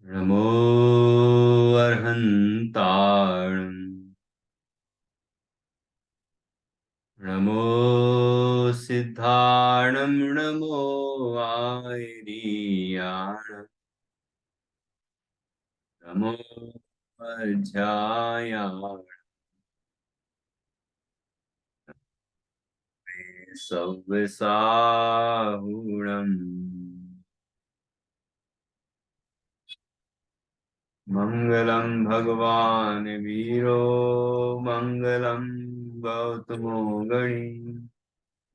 नमो अर्हन्ताणम्। नमो सिद्धाणं। नमो आयरीयाणम्। नमो अध्यायाण सव्यसाहुणम्। मङ्गलं भगवान् वीरो मङ्गलं गौतमो गणी।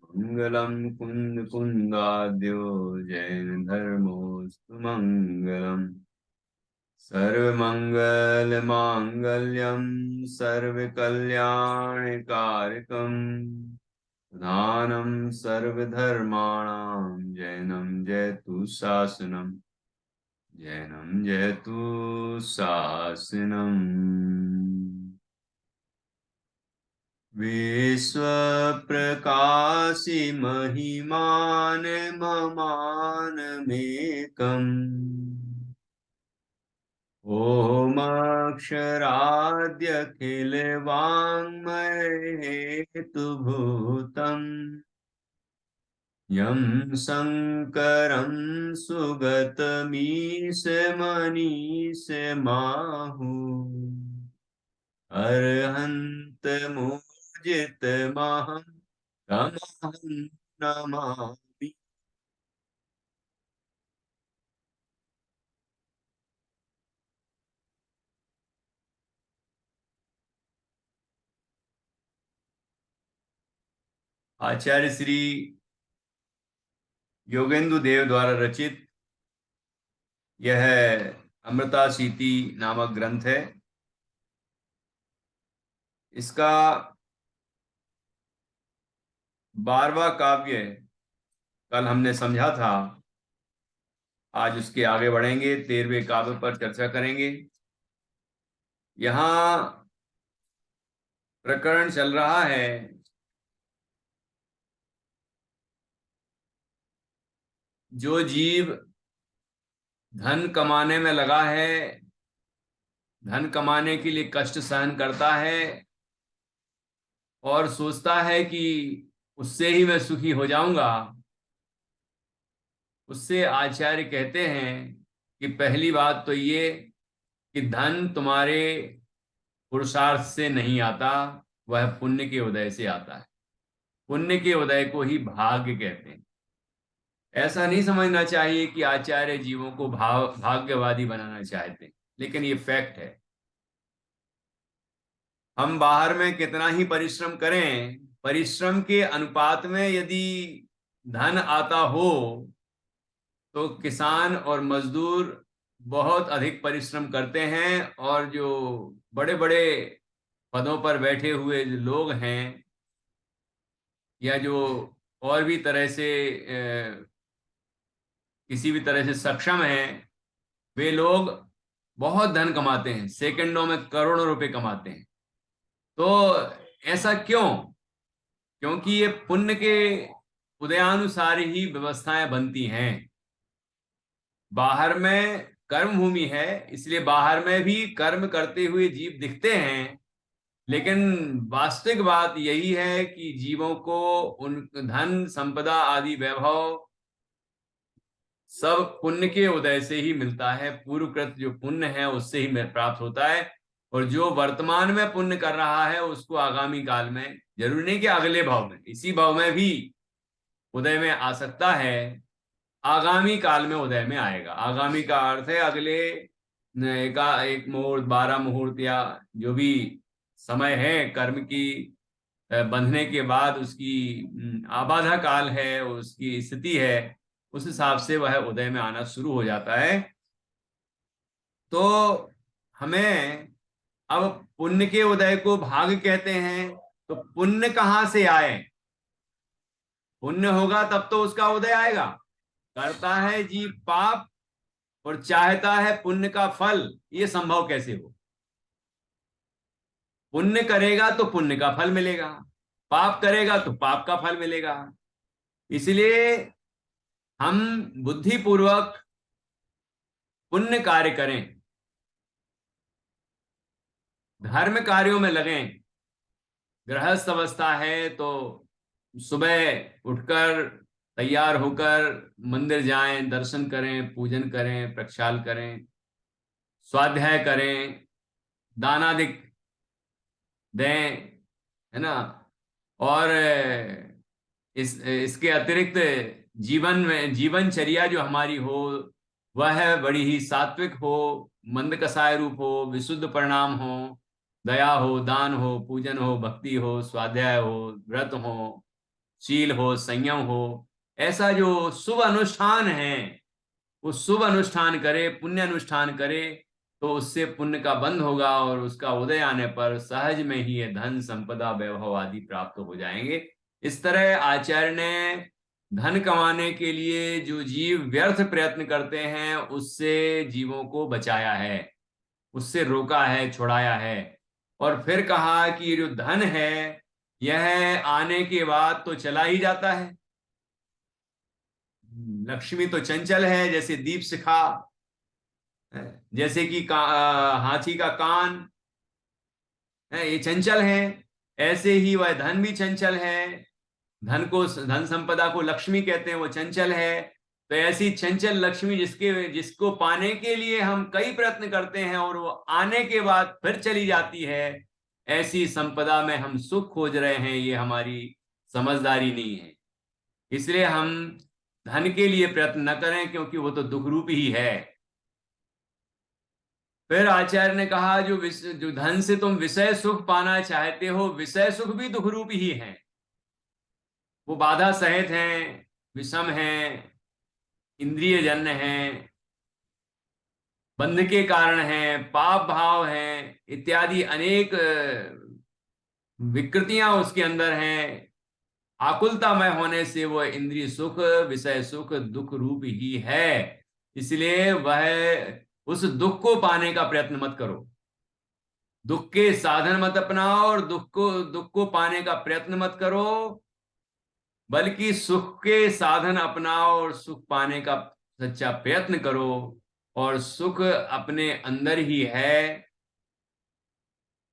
मङ्गलं कुन्द कुन्दाद्यो जैन धर्मोऽस्तु मङ्गलम्। सर्वमङ्गलमाङ्गल्यं सर्वकल्याणकारकम् प्रधानं सर्वधर्माणां जैनं जयतु शासनम्। जैनं जयतु शासनम्। विश्वप्रकाशि महिमान् ममानमेकम्। ओमक्षराद्यखिलवाङ्मयहेतुभूतम् यं शङ्करं सुगतमीशमनीशमाहु अर्हन्तमूर्जितमहं तमहं नमामि। आचार्य श्री योगेंदु देव द्वारा रचित यह अमृता सीति नामक ग्रंथ है। इसका 12वां काव्य कल हमने समझा था। आज उसके आगे बढ़ेंगे, 13वें काव्य पर चर्चा करेंगे। यहाँ प्रकरण चल रहा है जो जीव धन कमाने में लगा है, धन कमाने के लिए कष्ट सहन करता है और सोचता है कि उससे ही मैं सुखी हो जाऊंगा, उससे आचार्य कहते हैं कि पहली बात तो ये कि धन तुम्हारे पुरुषार्थ से नहीं आता, वह पुण्य के उदय से आता है। पुण्य के उदय को ही भाग्य कहते हैं। ऐसा नहीं समझना चाहिए कि आचार्य जीवों को भाग्यवादी बनाना चाहते हैं, लेकिन ये फैक्ट है। हम बाहर में कितना ही परिश्रम करें, परिश्रम के अनुपात में यदि धन आता हो तो किसान और मजदूर बहुत अधिक परिश्रम करते हैं, और जो बड़े बड़े पदों पर बैठे हुए जो लोग हैं या जो और भी तरह से किसी भी तरह से सक्षम हैं, वे लोग बहुत धन कमाते हैं, सेकंडों में करोड़ों रुपए कमाते हैं। तो ऐसा क्यों? क्योंकि ये पुण्य के उदयानुसार ही व्यवस्थाएं बनती हैं। बाहर में कर्म भूमि है, इसलिए बाहर में भी कर्म करते हुए जीव दिखते हैं, लेकिन वास्तविक बात यही है कि जीवों को उन धन संपदा आदि वैभव सब पुण्य के उदय से ही मिलता है। पूर्वकृत जो पुण्य है उससे ही प्राप्त होता है, और जो वर्तमान में पुण्य कर रहा है उसको आगामी काल में, जरूरी नहीं कि अगले भाव में, इसी भाव में भी उदय में आ सकता है, आगामी काल में उदय में आएगा। आगामी का अर्थ है अगले एक मुहूर्त, 12 मुहूर्त, या जो भी समय है कर्म की बंधने के बाद उसकी आबाधा काल है, उसकी स्थिति है, उस हिसाब से वह उदय में आना शुरू हो जाता है। तो हमें अब पुण्य के उदय को भाग्य कहते हैं, तो पुण्य कहां से आए? पुण्य होगा तब तो उसका उदय आएगा। करता है जीव पाप और चाहता है पुण्य का फल, ये संभव कैसे हो? पुण्य करेगा तो पुण्य का फल मिलेगा, पाप करेगा तो पाप का फल मिलेगा। इसलिए हम बुद्धिपूर्वक पुण्य कार्य करें, धर्म कार्यों में लगें। गृहस्थ अवस्था है तो सुबह उठकर तैयार होकर मंदिर जाएं, दर्शन करें, पूजन करें, प्रक्षाल करें, स्वाध्याय करें, दानादिक दें, है ना। और इसके अतिरिक्त जीवनचर्या जो हमारी हो वह बड़ी ही सात्विक हो, मंद कसाय रूप हो, विशुद्ध परिणाम हो, दया हो, दान हो, पूजन हो, भक्ति हो, स्वाध्याय हो, व्रत हो, शील हो, संयम हो। ऐसा जो शुभ अनुष्ठान है वो शुभ अनुष्ठान करे, पुण्य अनुष्ठान करे, तो उससे पुण्य का बंध होगा और उसका उदय आने पर सहज में ही ये धन संपदा वैभव आदि प्राप्त हो जाएंगे। इस तरह आचार्य ने धन कमाने के लिए जो जीव व्यर्थ प्रयत्न करते हैं उससे जीवों को बचाया है, उससे रोका है, छुड़ाया है। और फिर कहा कि ये जो धन है यह आने के बाद तो चला ही जाता है। लक्ष्मी तो चंचल है, जैसे दीप शिखा, जैसे कि हाथी का कान है, ये चंचल है। ऐसे ही वह धन भी चंचल है। धन संपदा को लक्ष्मी कहते हैं, वो चंचल है। तो ऐसी चंचल लक्ष्मी जिसको पाने के लिए हम कई प्रयत्न करते हैं और वो आने के बाद फिर चली जाती है, ऐसी संपदा में हम सुख खोज रहे हैं, ये हमारी समझदारी नहीं है। इसलिए हम धन के लिए प्रयत्न न करें, क्योंकि वो तो दुख रूप ही है। फिर आचार्य ने कहा जो धन से तुम विषय सुख पाना चाहते हो, विषय सुख भी दुख रूप ही है। वो बाधा सहित हैं, विषम हैं, इंद्रिय जन्य हैं, बंध के कारण हैं, पाप भाव हैं, इत्यादि अनेक विकृतियां उसके अंदर हैं। आकुलतामय होने से वह इंद्रिय सुख, विषय सुख दुख रूप ही है। इसलिए वह उस दुख को पाने का प्रयत्न मत करो, दुख के साधन मत अपनाओ और दुख को पाने का प्रयत्न मत करो, बल्कि सुख के साधन अपनाओ और सुख पाने का सच्चा प्रयत्न करो। और सुख अपने अंदर ही है।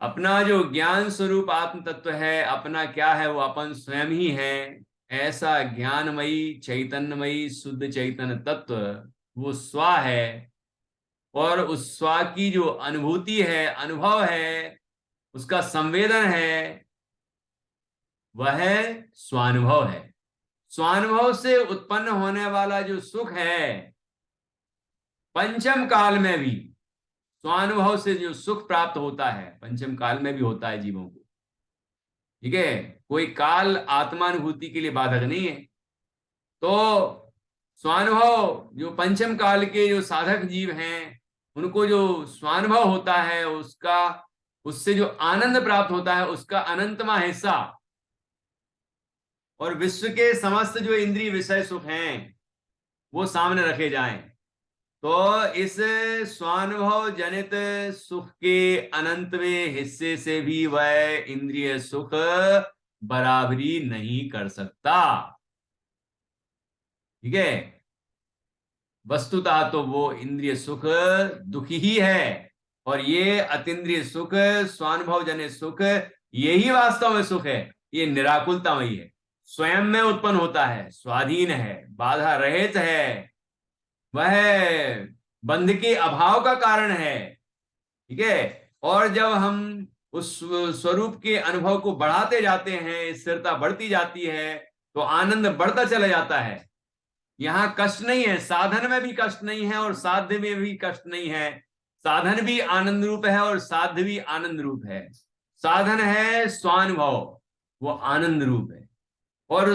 अपना जो ज्ञान स्वरूप आत्म तत्व है, अपना क्या है, वो अपन स्वयं ही है। ऐसा ज्ञानमयी चैतन्यमयी शुद्ध चैतन्य तत्व वो स्व है। और उस स्व की जो अनुभूति है, अनुभव है, उसका संवेदन है, वह स्वानुभव है। स्वानुभव से उत्पन्न होने वाला जो सुख है, पंचम काल में भी स्वानुभव से जो सुख प्राप्त होता है पंचम काल में भी होता है जीवों को। ठीक है, कोई काल आत्मानुभूति के लिए बाधक नहीं है। तो स्वानुभव जो पंचम काल के जो साधक जीव हैं, उनको जो स्वानुभव होता है, उसका उससे जो आनंद प्राप्त होता है, उसका अनंतमा हिस्सा और विश्व के समस्त जो इंद्रिय विषय सुख हैं वो सामने रखे जाएं, तो इस स्वानुभव जनित सुख के अनंतवें हिस्से से भी वह इंद्रिय सुख बराबरी नहीं कर सकता। ठीक है, वस्तुतः तो वो इंद्रिय सुख दुखी ही है। और ये अतीन्द्रिय सुख, स्वानुभव जनित सुख, यही वास्तव में सुख है। ये निराकुलतामयी है, स्वयं में उत्पन्न होता है, स्वाधीन है, बाधा रहित है, वह बंध के अभाव का कारण है। ठीक है, और जब हम उस स्वरूप के अनुभव को बढ़ाते जाते हैं, स्थिरता बढ़ती जाती है, तो आनंद बढ़ता चला जाता है। यहां कष्ट नहीं है, साधन में भी कष्ट नहीं है और साध्य में भी कष्ट नहीं है। साधन भी आनंद रूप है और साध्य भी आनंद रूप है। साधन है स्वानुभव, वो आनंद रूप है। और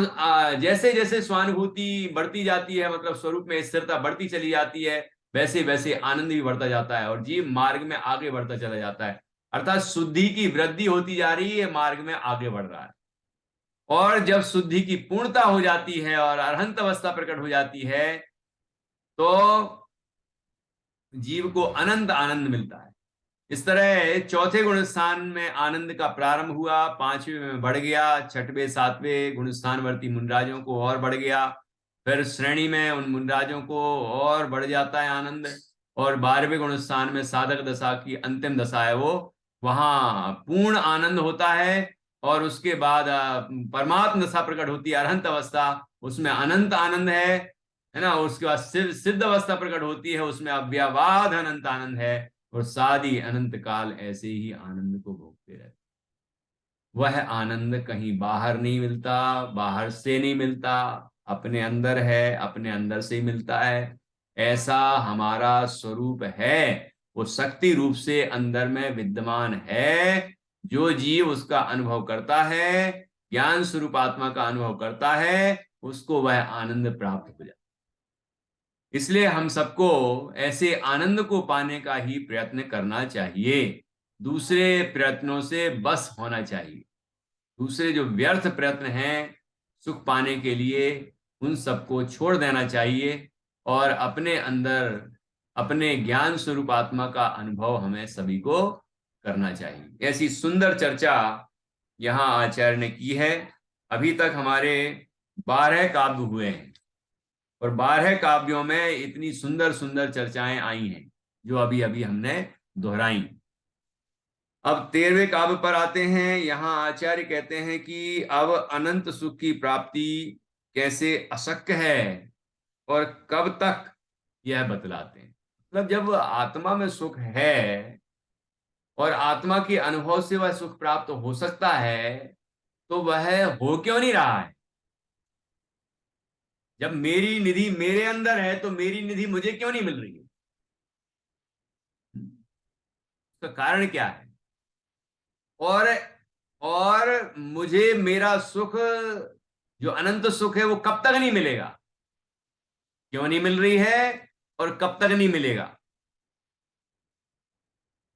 जैसे जैसे स्वानुभूति बढ़ती जाती है, मतलब स्वरूप में स्थिरता बढ़ती चली जाती है, वैसे वैसे आनंद भी बढ़ता जाता है और जीव मार्ग में आगे बढ़ता चला जाता है। अर्थात शुद्धि की वृद्धि होती जा रही है, मार्ग में आगे बढ़ रहा है। और जब शुद्धि की पूर्णता हो जाती है और अरहंत अवस्था प्रकट हो जाती है, तो जीव को अनंत आनंद मिलता है। इस तरह चौथे गुण स्थान में आनंद का प्रारंभ हुआ, पांचवें में बढ़ गया, छठवें सातवें गुण स्थानवर्ती मुनराजों को और बढ़ गया, फिर श्रेणी में उन मुनराजों को और बढ़ जाता है आनंद। और 12वें गुण स्थान में साधक दशा की अंतिम दशा है वो, वहां पूर्ण आनंद होता है। और उसके बाद परमात्म दशा प्रकट होती है, अरहंत अवस्था, उसमें अनंत आनंद है ना। उसके बाद सिद्ध अवस्था प्रकट होती है, उसमें अव्यवाद अनंत आनंद है। और सादी अनंत काल ऐसे ही आनंद को भोगते रहते। वह आनंद कहीं बाहर नहीं मिलता, बाहर से नहीं मिलता, अपने अंदर है, अपने अंदर से ही मिलता है। ऐसा हमारा स्वरूप है, वो शक्ति रूप से अंदर में विद्यमान है। जो जीव उसका अनुभव करता है, ज्ञान स्वरूप आत्मा का अनुभव करता है, उसको वह आनंद प्राप्त हो जाता है। इसलिए हम सबको ऐसे आनंद को पाने का ही प्रयत्न करना चाहिए, दूसरे प्रयत्नों से बस होना चाहिए। दूसरे जो व्यर्थ प्रयत्न हैं सुख पाने के लिए, उन सबको छोड़ देना चाहिए। और अपने अंदर अपने ज्ञान स्वरूप आत्मा का अनुभव हमें सभी को करना चाहिए। ऐसी सुंदर चर्चा यहाँ आचार्य ने की है। अभी तक हमारे 12 काव्य हुए हैं, और 12 काव्यों में इतनी सुंदर सुंदर चर्चाएं आई हैं जो अभी अभी हमने दोहराई। अब 13वें काव्य पर आते हैं। यहाँ आचार्य कहते हैं कि अब अनंत सुख की प्राप्ति कैसे अशक्य है और कब तक, यह बतलाते हैं। मतलब जब आत्मा में सुख है और आत्मा के अनुभव से वह सुख प्राप्त हो सकता है, तो वह हो क्यों नहीं रहा है? जब मेरी निधि मेरे अंदर है तो मेरी निधि मुझे क्यों नहीं मिल रही है? उसका कारण क्या है? और मुझे मेरा सुख, जो अनंत सुख है, वो कब तक नहीं मिलेगा? क्यों नहीं मिल रही है और कब तक नहीं मिलेगा?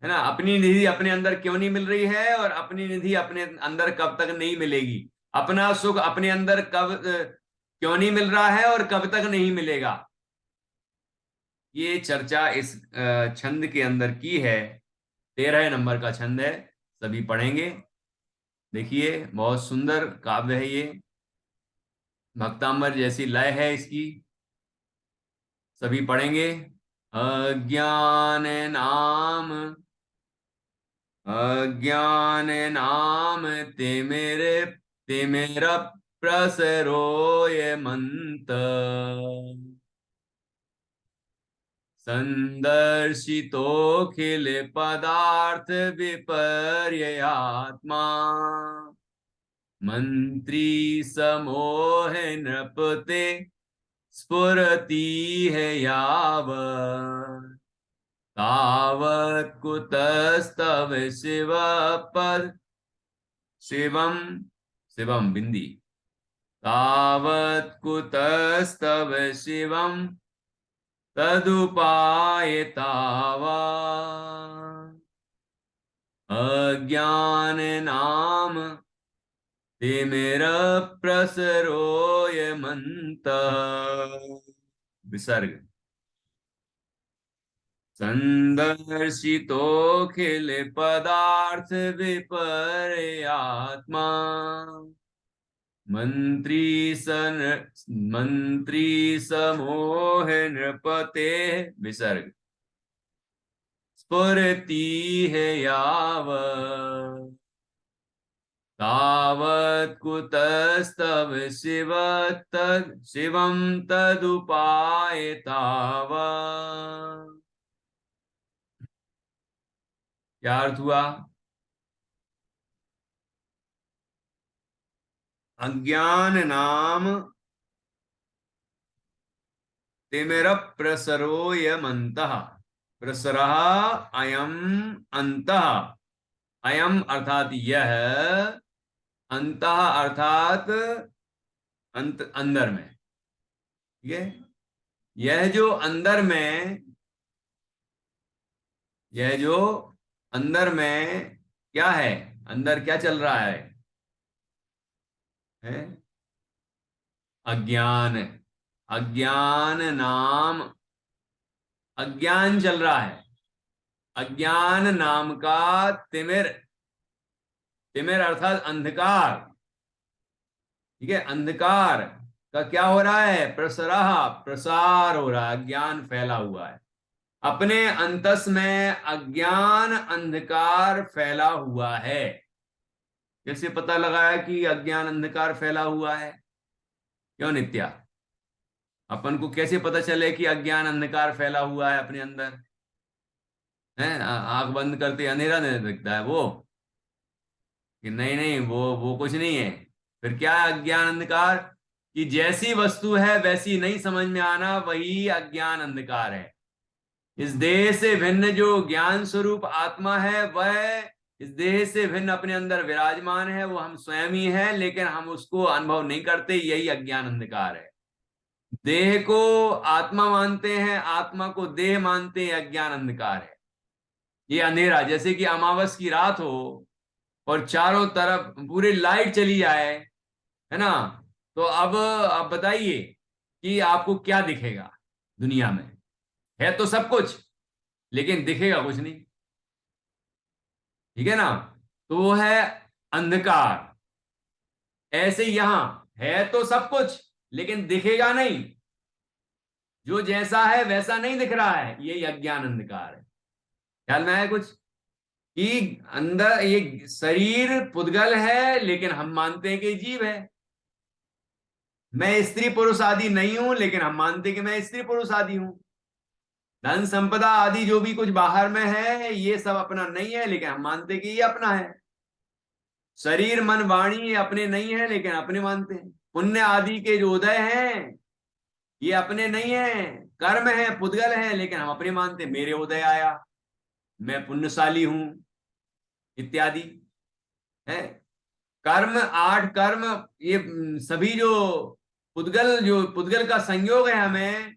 है ना। अपनी निधि अपने अंदर क्यों नहीं मिल रही है और अपनी निधि अपने अंदर कब तक नहीं मिलेगी? अपना सुख अपने अंदर कब क्यों नहीं मिल रहा है और कब तक नहीं मिलेगा? ये चर्चा इस छंद के अंदर की है। 13 नंबर का छंद है, सभी पढ़ेंगे। देखिए बहुत सुंदर काव्य है ये, भक्तांबर जैसी लय है इसकी। सभी पढ़ेंगे। अज्ञान नाम, अज्ञान नाम ते मेरा प्रसरो ये मंत, संदर्शितोखिल पदार्थ विपर्ययात्मा, मंत्री समोह नृपते स्फुरति है यावत्, तावत् कुतस्तव शिव पद शिवम, शिवम बिंदी, तावत् कुतस्तव शिवम तदुपायतावा, अज्ञान नाम ते मेरा प्रसरो ये मंत। विसर्ग। संदर्शितोखिल पदार्थ विपर्यात्मा, मंत्री समोह नृपते, विसर्ग, स्फुरति है यावत्, तावत् कुतस्तव शिव शिवम तदुपायतावा। क्या अर्थ हुआ? अज्ञान नाम तिमिर प्रसरो यमन्तः, प्रसरः अयम अंतः, अयम अर्थात यह, अंतः अर्थात अंत, अंदर में। ठीक है। यह जो अंदर में, यह जो अंदर में क्या है, अंदर क्या चल रहा है? अज्ञान। अज्ञान नाम, अज्ञान चल रहा है। अज्ञान नाम का तिमिर, तिमिर अर्थात अंधकार। ठीक है, अंधकार का क्या हो रहा है? प्रसरह, प्रसार हो रहा है, अज्ञान फैला हुआ है। अपने अंतस में अज्ञान अंधकार फैला हुआ है। कैसे पता लगाया कि अज्ञान अंधकार फैला हुआ है? क्यों नित्या? अपन को कैसे पता चले कि अज्ञान अंधकार फैला हुआ है अपने अंदर? है आंख बंद करते अंधेरा नहीं दिखता है वो? कि नहीं नहीं, वो कुछ नहीं है। फिर क्या है अज्ञान अंधकार? कि जैसी वस्तु है वैसी नहीं समझ में आना, वही अज्ञान अंधकार है। इस देह से भिन्न जो ज्ञान स्वरूप आत्मा है, वह इस देह से भिन्न अपने अंदर विराजमान है, वो हम स्वयं ही है, लेकिन हम उसको अनुभव नहीं करते, यही अज्ञान अंधकार है। देह को आत्मा मानते हैं, आत्मा को देह मानते हैं, अज्ञान अंधकार है। ये अंधेरा, जैसे कि अमावस की रात हो और चारों तरफ पूरी लाइट चली जाए, है ना? तो अब आप बताइए कि आपको क्या दिखेगा दुनिया में? है तो सब कुछ, लेकिन दिखेगा कुछ नहीं। ठीक है ना? तो वो है अंधकार। ऐसे यहां है तो सब कुछ, लेकिन दिखेगा नहीं। जो जैसा है वैसा नहीं दिख रहा है, यही अज्ञान अंधकार है। ख्याल में आया कुछ? कि अंदर ये शरीर पुद्गल है, लेकिन हम मानते हैं कि जीव है। मैं स्त्री पुरुष आदि नहीं हूं, लेकिन हम मानते हैं कि मैं स्त्री पुरुष आदि हूं। धन संपदा आदि जो भी कुछ बाहर में है, ये सब अपना नहीं है, लेकिन हम मानते हैं कि ये अपना है। शरीर मन वाणी ये अपने नहीं है, लेकिन अपने मानते हैं। पुण्य आदि के जो उदय हैं, ये अपने नहीं है, कर्म है, पुद्गल है, लेकिन हम अपने मानते हैं। मेरे उदय आया, मैं पुण्यशाली हूं, इत्यादि है। कर्म, आठ कर्म, ये सभी जो पुद्गल का संयोग है हमें,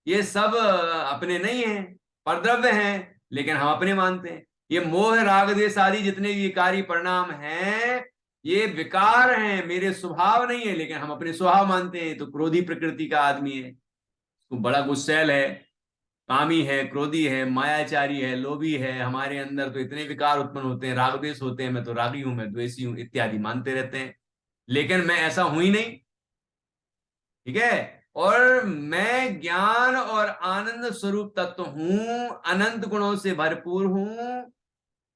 ये सब अपने नहीं है, परद्रव्य हैं, लेकिन हम अपने मानते हैं। ये मोह राग द्वेष आदि जितने भी विकारी परिणाम हैं, ये विकार हैं, मेरे स्वभाव नहीं है, लेकिन हम अपने स्वभाव मानते हैं। तो क्रोधी प्रकृति का आदमी है, तो बड़ा गुस्सैल है, कामी है, क्रोधी है, मायाचारी है, लोभी है। हमारे अंदर तो इतने विकार उत्पन्न होते हैं, राग द्वेष होते हैं, मैं तो रागी हूं, मैं द्वेषी हूं, इत्यादि मानते रहते हैं। लेकिन मैं ऐसा हूं ही नहीं। ठीक है? और मैं ज्ञान और आनंद स्वरूप तत्व हूं, अनंत गुणों से भरपूर हूं,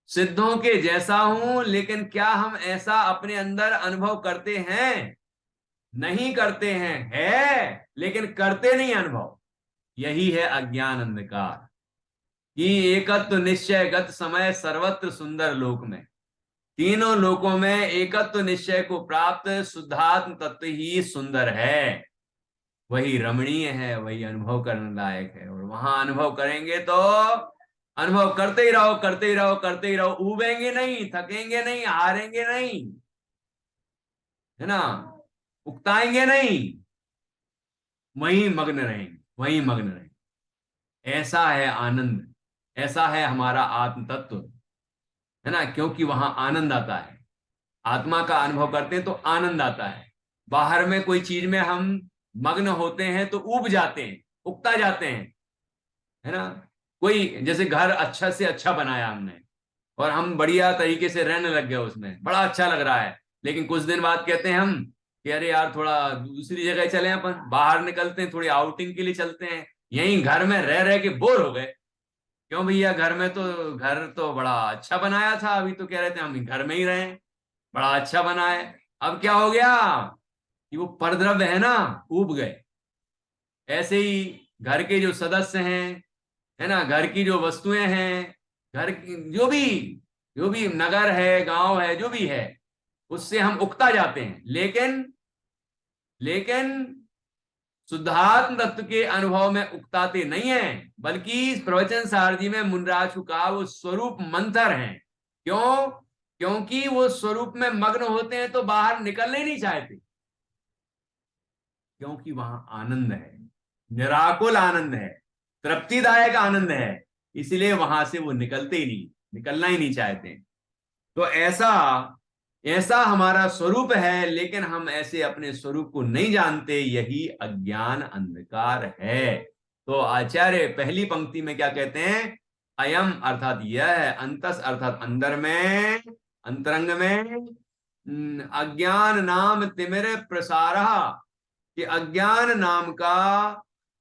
सिद्धों के जैसा हूं। लेकिन क्या हम ऐसा अपने अंदर अनुभव करते हैं? नहीं करते हैं। लेकिन करते नहीं अनुभव। यही है अज्ञान अंधकार। कि एकत्व निश्चय गत समय सर्वत्र सुंदर लोक में, तीनों लोकों में एकत्व निश्चय को प्राप्त शुद्धात्म तत्व ही सुंदर है, वही रमणीय है, वही अनुभव करने लायक है। और वहां अनुभव करेंगे तो अनुभव करते ही रहो, करते ही रहो, करते ही रहो, उबेंगे नहीं, थकेंगे नहीं, हारेंगे नहीं, है ना? उकताएंगे नहीं, वहीं मग्न रहेंगे, वहीं मग्न रहेंगे। ऐसा है आनंद, ऐसा है हमारा आत्म तत्व, है ना? क्योंकि वहां आनंद आता है। आत्मा का अनुभव करते हैं तो आनंद आता है। बाहर में कोई चीज में हम मग्न होते हैं तो ऊब जाते हैं, उकता जाते हैं, है ना? कोई जैसे घर अच्छा से अच्छा बनाया हमने, और हम बढ़िया तरीके से रहने लग गए उसमें, बड़ा अच्छा लग रहा है। लेकिन कुछ दिन बाद कहते हैं हम कि अरे यार, थोड़ा दूसरी जगह चले, अपन बाहर निकलते हैं, थोड़ी आउटिंग के लिए चलते हैं। यहीं घर में रह रह के बोर हो गए। क्यों भैया? घर तो बड़ा अच्छा बनाया था, अभी तो कह रहे थे हम घर में ही रहे, बड़ा अच्छा बना है। अब क्या हो गया कि वो परद्रव्य है ना, ऊब गए। ऐसे ही घर के जो सदस्य हैं, है ना, घर की जो वस्तुएं हैं, घर की जो भी नगर है, गांव है, जो भी है, उससे हम उकता जाते हैं। लेकिन शुद्धात्म तत्व के अनुभव में उकताते नहीं है, बल्कि प्रवचन सारथी में मुनराज का वो स्वरूप मंथर हैं। क्यों? क्योंकि वो स्वरूप में मग्न होते हैं तो बाहर निकलने ही नहीं चाहते, क्योंकि वहां आनंद है, निराकुल आनंद है, तृप्तिदायक आनंद है। इसलिए वहां से वो निकलते ही नहीं, निकलना ही नहीं चाहते। तो ऐसा ऐसा हमारा स्वरूप है, लेकिन हम ऐसे अपने स्वरूप को नहीं जानते, यही अज्ञान अंधकार है। तो आचार्य पहली पंक्ति में क्या कहते हैं? अयम अर्थात यह है, अंतस अर्थात अंदर में, अंतरंग में, अज्ञान नाम तिमिर प्रसार, कि अज्ञान नाम का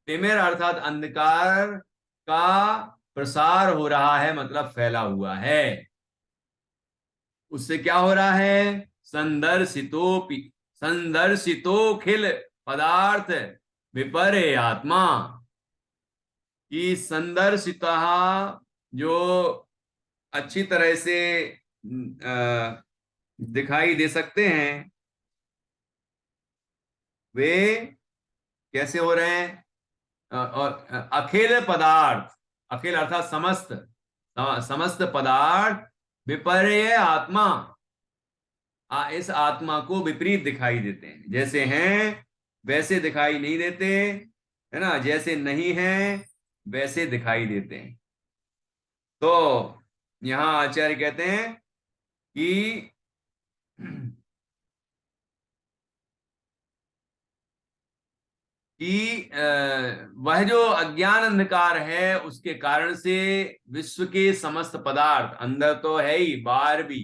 तिमिर अर्थात अंधकार का प्रसार हो रहा है, मतलब फैला हुआ है। उससे क्या हो रहा है? संदर्शितोपि संदर्शितोखिल पदार्थ विपर्य आत्मा की संदर्शिता, जो अच्छी तरह से दिखाई दे सकते हैं, वे कैसे हो रहे हैं? और अखिल पदार्थ, अखिल अर्थात समस्त, समस्त पदार्थ विपर्य आत्मा, इस आत्मा को विपरीत दिखाई देते हैं। जैसे हैं वैसे दिखाई नहीं देते, है ना, जैसे नहीं है वैसे दिखाई देते हैं। तो यहां आचार्य कहते हैं कि वह जो अज्ञान अंधकार है उसके कारण से विश्व के समस्त पदार्थ, अंदर तो है ही बाहर भी,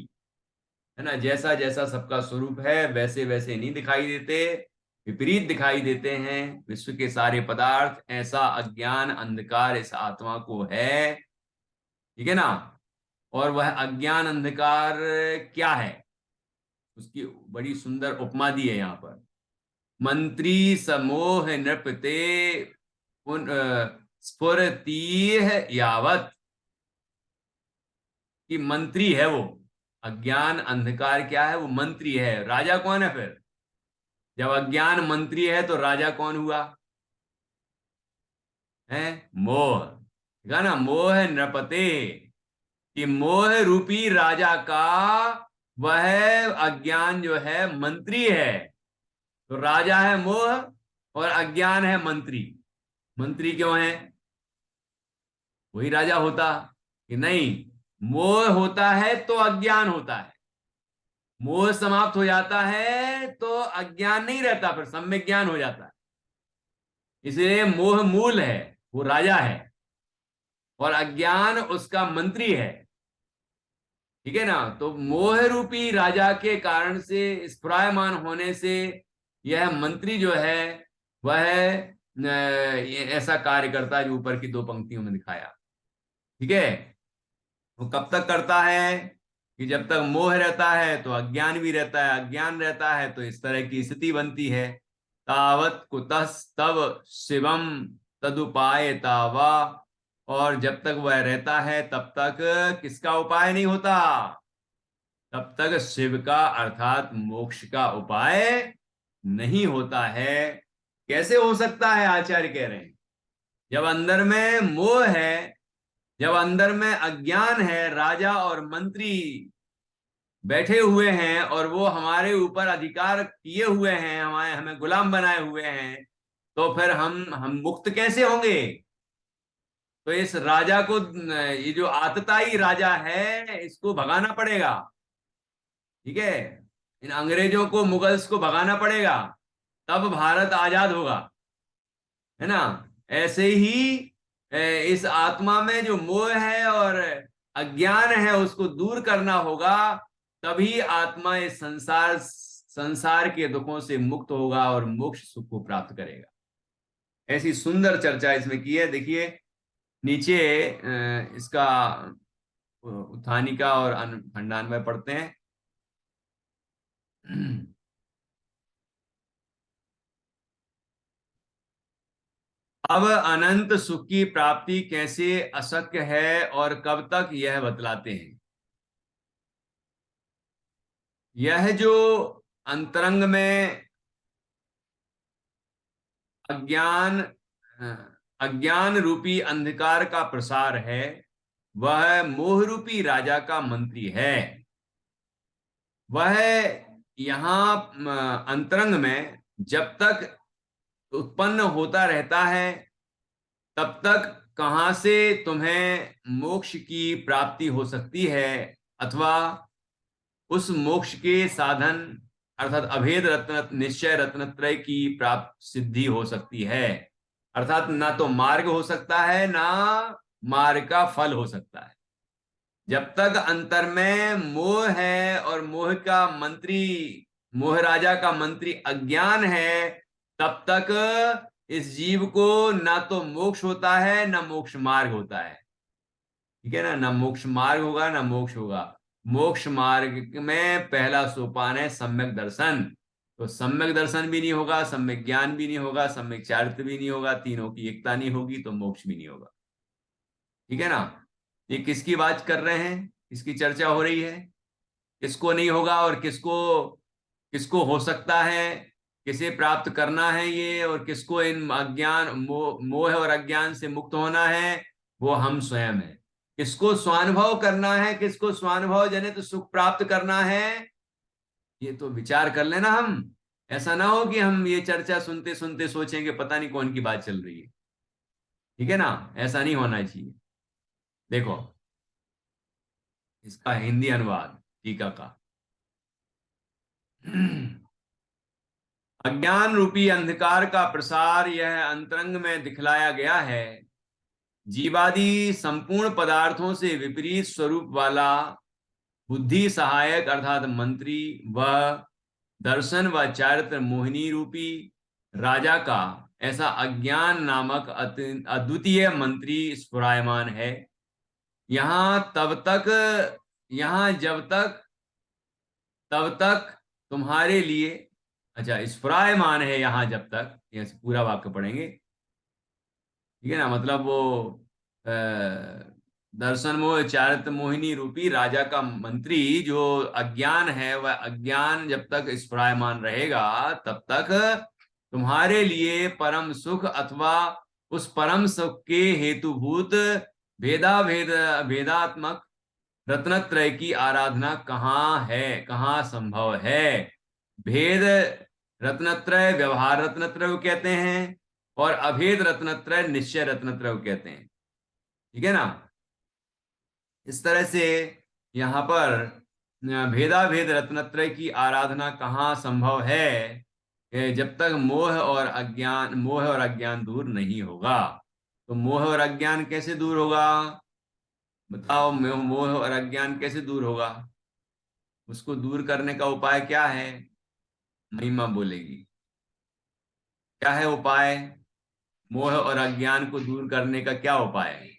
है ना, जैसा जैसा सबका स्वरूप है वैसे वैसे नहीं दिखाई देते, विपरीत दिखाई देते हैं। विश्व के सारे पदार्थ, ऐसा अज्ञान अंधकार इस आत्मा को है, ठीक है ना। और वह अज्ञान अंधकार क्या है, उसकी बड़ी सुंदर उपमा दी है यहाँ पर। मंत्री समोह नृपते स्फुरतीह यावत, कि मंत्री है वो, अज्ञान अंधकार क्या है? वो मंत्री है। राजा कौन है फिर? जब अज्ञान मंत्री है तो राजा कौन हुआ? है मोह, ठीक है ना। मोह नृपते, कि मोह रूपी राजा का वह अज्ञान जो है मंत्री है। तो राजा है मोह और अज्ञान है मंत्री। मंत्री क्यों है? वही राजा होता कि नहीं? मोह होता है तो अज्ञान होता है, मोह समाप्त हो जाता है तो अज्ञान नहीं रहता, फिर सम्यक ज्ञान हो जाता है। इसलिए मोह मूल है, वो राजा है, और अज्ञान उसका मंत्री है, ठीक है ना। तो मोह रूपी राजा के कारण से, स्फुरायमान होने से, यह मंत्री जो है वह ऐसा कार्य करता है जो ऊपर की दो पंक्तियों में दिखाया, ठीक है। वो कब तक करता है? कि जब तक मोह रहता है तो अज्ञान भी रहता है, अज्ञान रहता है तो इस तरह की स्थिति बनती है। तावत कुतः तव शिवम तदुपाय तावा, और जब तक वह रहता है तब तक किसका उपाय नहीं होता? तब तक शिव का अर्थात मोक्ष का उपाय नहीं होता है। कैसे हो सकता है? आचार्य कह रहे हैं जब अंदर में मोह है, जब अंदर में अज्ञान है, राजा और मंत्री बैठे हुए हैं और वो हमारे ऊपर अधिकार किए हुए हैं, हमें गुलाम बनाए हुए हैं, तो फिर हम मुक्त कैसे होंगे? तो इस राजा को, ये जो आतताई राजा है, इसको भगाना पड़ेगा, ठीक है। इन अंग्रेजों को, मुगल्स को भगाना पड़ेगा, तब भारत आजाद होगा, है ना। ऐसे ही इस आत्मा में जो मोह है और अज्ञान है उसको दूर करना होगा, तभी आत्मा इस संसार के दुखों से मुक्त होगा और मोक्ष सुख को प्राप्त करेगा। ऐसी सुंदर चर्चा इसमें की है। देखिए नीचे इसका उत्थानिका और खंडान्वय पढ़ते हैं। अब अनंत सुख की प्राप्ति कैसे अशक्य है और कब तक, यह बतलाते हैं। यह जो अंतरंग में अज्ञान अज्ञान रूपी अंधकार का प्रसार है, वह मोह रूपी राजा का मंत्री है। वह यहां अंतरंग में जब तक उत्पन्न होता रहता है, तब तक कहां से तुम्हें मोक्ष की प्राप्ति हो सकती है, अथवा उस मोक्ष के साधन अर्थात अभेद रत्न निश्चय रत्नत्रय की प्राप्त सिद्धि हो सकती है। अर्थात ना तो मार्ग हो सकता है, ना मार्ग का फल हो सकता है। जब तक अंतर में मोह है और मोह का मंत्री, मोह राजा का मंत्री अज्ञान है, तब तक इस जीव को ना तो मोक्ष होता है ना मोक्ष मार्ग होता है। ठीक है ना, ना मोक्ष मार्ग होगा ना मोक्ष होगा। मोक्ष मार्ग में पहला सोपान है सम्यक दर्शन। तो सम्यक दर्शन भी नहीं होगा, सम्यक ज्ञान भी नहीं होगा, सम्यक चारित्र भी नहीं होगा, तीनों की एकता नहीं होगी तो मोक्ष भी नहीं होगा। ठीक है ना। ये किसकी बात कर रहे हैं, किसकी चर्चा हो रही है? किसको नहीं होगा और किसको किसको हो सकता है, किसे प्राप्त करना है ये, और किसको इन अज्ञान मोह और अज्ञान से मुक्त होना है, वो हम स्वयं है। किसको स्वानुभव करना है, किसको स्वानुभव जनित सुख प्राप्त करना है, ये तो विचार कर लेना हम। ऐसा ना हो कि हम ये चर्चा सुनते सुनते सोचेंगे पता नहीं कौन की बात चल रही है। ठीक है ना, ऐसा नहीं होना चाहिए। देखो इसका हिंदी अनुवाद टीका का। अज्ञान रूपी अंधकार का प्रसार यह अंतरंग में दिखलाया गया है। जीवादि संपूर्ण पदार्थों से विपरीत स्वरूप वाला बुद्धि सहायक अर्थात मंत्री व दर्शन व चारित्र मोहिनी रूपी राजा का ऐसा अज्ञान नामक अद्वितीय मंत्री स्फुरायमान है। यहां तब तक, यहां जब तक तब तक तुम्हारे लिए, अच्छा स्फुरायमान है यहां जब तक, ये पूरा वाक्य पढ़ेंगे। ठीक है ना, मतलब वो दर्शन मोह चारित्र मोहिनी रूपी राजा का मंत्री जो अज्ञान है, वह अज्ञान जब तक स्फुरायमान रहेगा तब तक तुम्हारे लिए परम सुख अथवा उस परम सुख के हेतुभूत भेदात्मक रत्नत्रय की आराधना कहाँ है, कहाँ संभव है। भेद रत्नत्रय व्यवहार रत्नत्रय को कहते हैं और अभेद रत्नत्रय निश्चय रत्नत्रय को कहते हैं। ठीक है ना। इस तरह से यहां पर भेदाभेद रत्नत्रय की आराधना कहाँ संभव है, जब तक मोह और अज्ञान दूर नहीं होगा। तो मोह और अज्ञान कैसे दूर होगा, बताओ, मोह और अज्ञान कैसे दूर होगा? उसको दूर करने का उपाय क्या है? महिमा बोलेगी क्या है उपाय। मोह और अज्ञान को दूर करने का क्या उपाय है?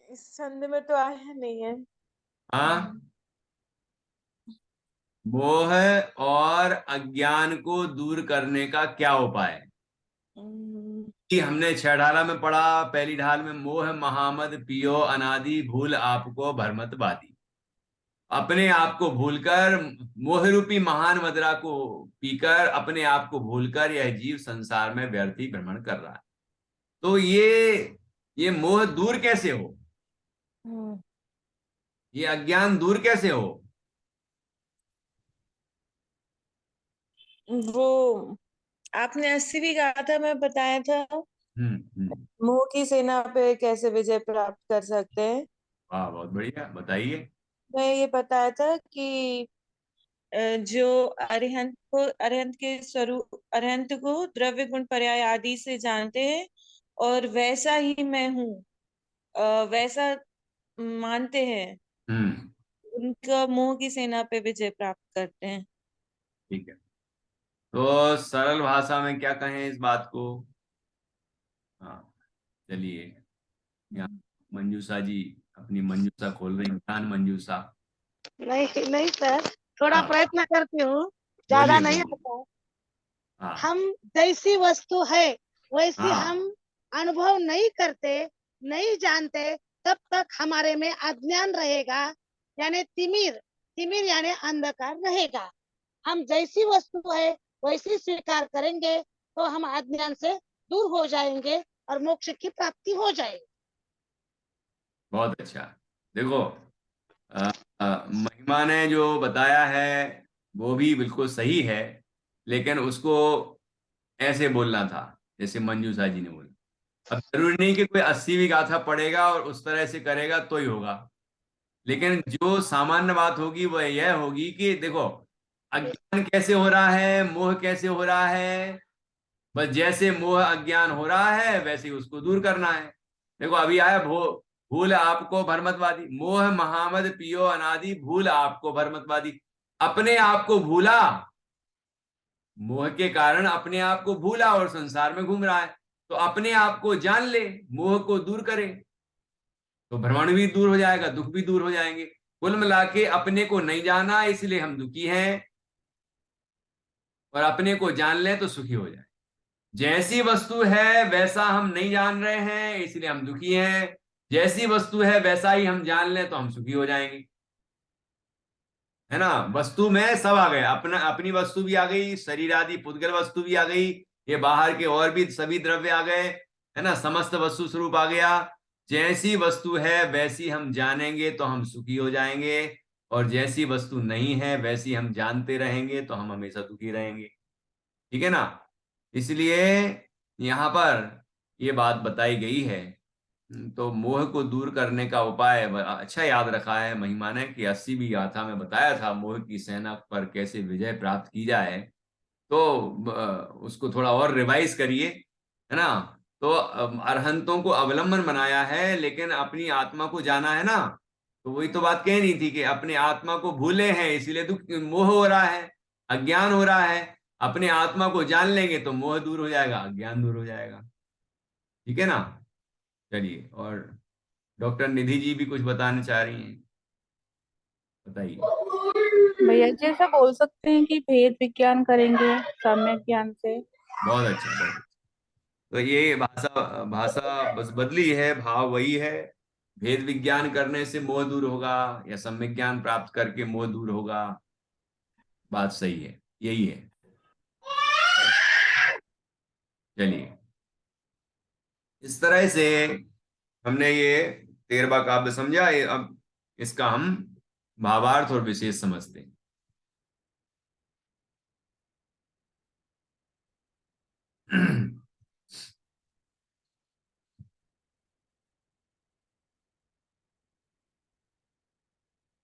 इस छंद में तो आया नहीं है। हाँ, मोह और अज्ञान को दूर करने का क्या उपाय है? कि हमने 6 ढाला में पढ़ा, पहली ढाल में मोह महामद पियो अनादि भूल आपको भरमत बादी। अपने आप को भूलकर, मोह रूपी महान मदिरा को पीकर अपने आप को भूलकर यह जीव संसार में व्यर्थ ही भ्रमण कर रहा है। तो ये मोह दूर कैसे हो, ये अज्ञान दूर कैसे हो? वो आपने 80वीं गाथा में बताया था, हम्म। मोह की सेना पे कैसे विजय प्राप्त कर सकते हैं। वाह, बहुत बढ़िया, बताइए। मैं ये बताया था कि जो अरिहंत के स्वरूप, अरिहंत को द्रव्य गुण पर्याय आदि से जानते हैं और वैसा ही मैं हूँ, वैसा मानते हैं, हम्म। उनका मोह की सेना पे विजय प्राप्त करते हैं। ठीक है, तो सरल भाषा में क्या कहें इस बात को? हाँ, चलिए, यहाँ मंजूषा जी अपनी मंजूषा खोल रही हैं, ज्ञान मंजूषा। नहीं नहीं सर, थोड़ा हाँ, प्रयत्न करती हूँ, ज्यादा बोलिए नहीं बोलिए। आता है। हाँ हम जैसी वस्तु है वैसी हम हाँ, अनुभव नहीं करते, नहीं जानते, तब तक हमारे में अज्ञान रहेगा, यानी तिमिर, तिमिर यानी अंधकार रहेगा। हम जैसी वस्तु है वैसी स्वीकार करेंगे तो हम अज्ञान से दूर हो जाएंगे और मोक्ष की प्राप्ति हो जाएगी। बहुत अच्छा। देखो, महिमा ने जो बताया है वो भी बिल्कुल सही है, लेकिन उसको ऐसे बोलना था जैसे मंजूषा जी ने बोला। अब जरूरी नहीं कि कोई 80वीं गाथा पढ़ेगा और उस तरह से करेगा तो ही होगा, लेकिन जो सामान्य बात होगी वह यह होगी कि देखो, अज्ञान कैसे हो रहा है, मोह कैसे हो रहा है, बस जैसे मोह अज्ञान हो रहा है वैसे ही उसको दूर करना है। देखो अभी आया भूल आपको भरमतवादी, मोह महामद पियो अनादि भूल आपको भरमतवादी। अपने आप को भूला, मोह के कारण अपने आप को भूला और संसार में घूम रहा है, तो अपने आप को जान ले, मोह को दूर करे, तो भ्रमण भी दूर हो जाएगा, दुख भी दूर हो जाएंगे। कुल मिला के अपने को नहीं जाना इसलिए हम दुखी हैं, और अपने को जान लें तो सुखी हो जाए। जैसी वस्तु है वैसा हम नहीं जान रहे हैं इसलिए हम दुखी हैं, जैसी वस्तु है वैसा ही हम जान लें तो हम सुखी हो जाएंगे, है ना। वस्तु में सब आ गए, अपना अपनी वस्तु भी आ गई, शरीर आदि पुद्गल वस्तु भी आ गई, ये बाहर के और भी सभी द्रव्य आ गए, है ना, समस्त वस्तु स्वरूप आ गया। जैसी वस्तु है वैसी हम जानेंगे तो हम सुखी हो जाएंगे, और जैसी वस्तु नहीं है वैसी हम जानते रहेंगे तो हम हमेशा दुखी रहेंगे। ठीक है ना। इसलिए यहाँ पर ये बात बताई गई है। तो मोह को दूर करने का उपाय अच्छा याद रखा है महिमा ने कि 80वीं गाथा में बताया था मोह की सेना पर कैसे विजय प्राप्त की जाए। तो उसको थोड़ा और रिवाइज करिए, है ना। तो अरहंतों को अवलंबन बनाया है, लेकिन अपनी आत्मा को जाना है ना। तो वही तो बात कह रही थी कि अपने आत्मा को भूले हैं इसीलिए दुख मोह हो रहा है, अज्ञान हो रहा है। अपने आत्मा को जान लेंगे तो मोह दूर हो जाएगा, अज्ञान दूर हो जाएगा। ठीक है ना। चलिए, और डॉक्टर निधि जी भी कुछ बताना चाह रही हैं, बताइए। भैया जी ऐसा बोल सकते हैं कि भेद विज्ञान करेंगे सम्यक ज्ञान से। बहुत अच्छा, बहुत अच्छा। तो ये भाषा भाषा बस बदली है, भाव वही है। भेद विज्ञान करने से मोह दूर होगा, या सम्यक ज्ञान प्राप्त करके मोह दूर होगा, बात सही है, यही है। चलिए, इस तरह से हमने ये 13वां काव्य समझा। अब इसका हम भावार्थ और विशेष समझते हैं।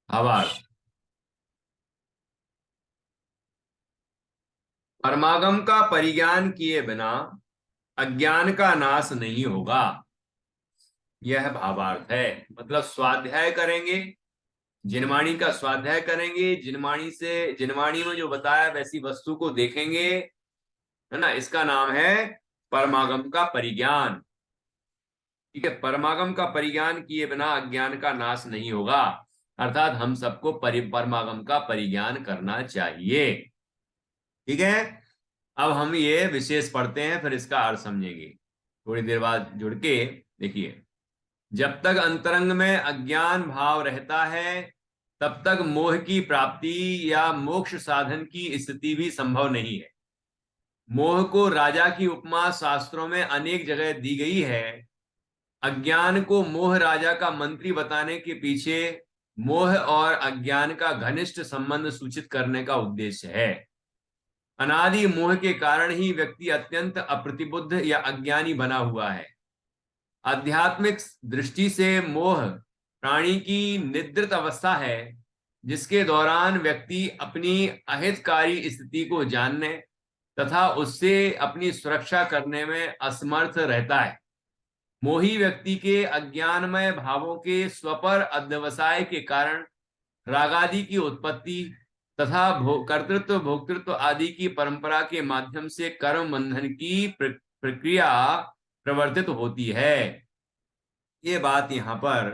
भावार्थ। परमागम का परिज्ञान किए बिना अज्ञान का नाश नहीं होगा, यह भावार्थ है। मतलब स्वाध्याय करेंगे, जिनवाणी का स्वाध्याय करेंगे, जिनवाणी में जो बताया वैसी वस्तु को देखेंगे, है ना, इसका नाम है परमागम का परिज्ञान। ठीक है, परमागम का परिज्ञान किए बिना अज्ञान का नाश नहीं होगा, अर्थात हम सबको परमागम का परिज्ञान करना चाहिए। ठीक है। अब हम ये विशेष पढ़ते हैं, फिर इसका अर्थ समझेंगे थोड़ी देर बाद जुड़ के। देखिए, जब तक अंतरंग में अज्ञान भाव रहता है तब तक मोह की प्राप्ति या मोक्ष साधन की स्थिति भी संभव नहीं है। मोह को राजा की उपमा शास्त्रों में अनेक जगह दी गई है। अज्ञान को मोह राजा का मंत्री बताने के पीछे मोह और अज्ञान का घनिष्ठ संबंध सूचित करने का उद्देश्य है। अनादि मोह के कारण ही व्यक्ति अत्यंत अप्रतिबुद्ध या अज्ञानी बना हुआ है। आध्यात्मिक दृष्टि से मोह प्राणी की निद्रित अवस्था है, जिसके दौरान व्यक्ति अपनी अहितकारी स्थिति को जानने तथा उससे अपनी सुरक्षा करने में असमर्थ रहता है। मोही व्यक्ति के अज्ञानमय भावों के स्वपर अध्यवसाय के कारण रागादि की उत्पत्ति तथा कर्तृत्व भोक्तृत्व आदि की परंपरा के माध्यम से कर्म बंधन की प्रक्रिया प्रवर्तित होती है। ये बात यहाँ पर